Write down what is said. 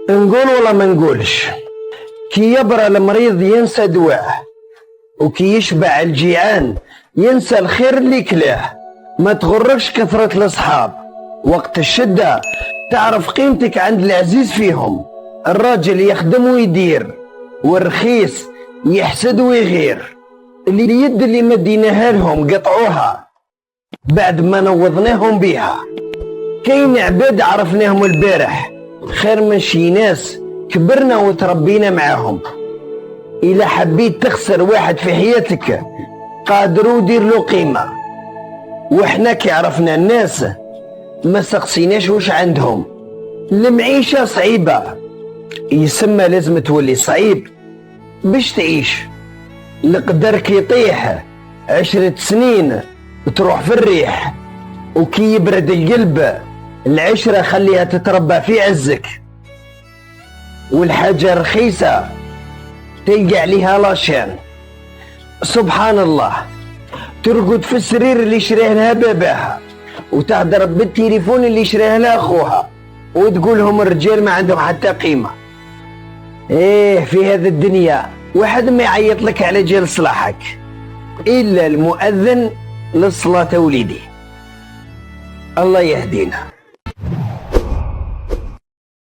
نقول ولا ما نقولش؟ كي يبرى المريض ينسى دواءه، وكي يشبع الجيعان ينسى الخير اللي كلاه. ما تغركش كثرة الأصحاب، وقت الشدة تعرف قيمتك عند العزيز فيهم. الراجل يخدم ويدير، والرخيص يحسد ويغير. اليد اللي مديناها لهم قطعوها بعد ما نوضناهم بيها. كاين عباد عرفناهم البارح خير من شي ناس كبرنا وتربينا معاهم. إلا حبيت تخسر واحد في حياتك قادر ودير له قيمة. وإحنا كي عرفنا الناس ما سقسيناش واش عندهم. المعيشة صعيبة، يسمى لازم تولي صعيب باش تعيش. القدر كي يطيح 10 سنين وتروح في الريح، وكي يبرد القلب العشرة خليها تتربى في عزك. والحاجة رخيصة تلقى عليها لاشان. سبحان الله، ترقد في السرير اللي شريه لها باباها، وتهدر بالتليفون اللي شريه لها اخوها، وتقولهم الرجال ما عندهم حتى قيمة. ايه في هذه الدنيا واحد ما يعيط لك على جال صلاحك الا المؤذن للصلاة وليدي. الله يهدينا.